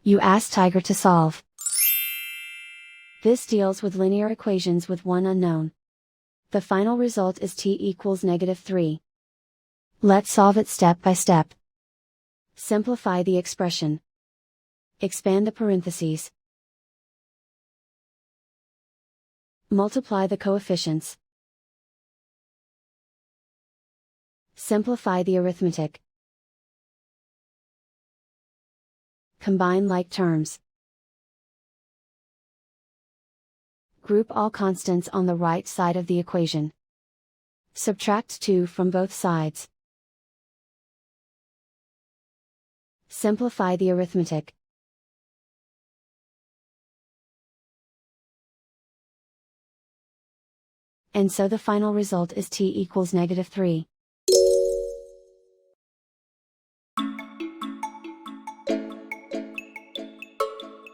You ask Tiger to solve. This deals with linear equations with one unknown. The final result is t equals -3. Let's solve it step by step. Simplify the expression. Expand the parentheses. Multiply the coefficients. Simplify the arithmetic. Combine like terms. Group all constants on the right side of the equation. Subtract 2 from both sides. Simplify the arithmetic. And so the final result is t equals -3.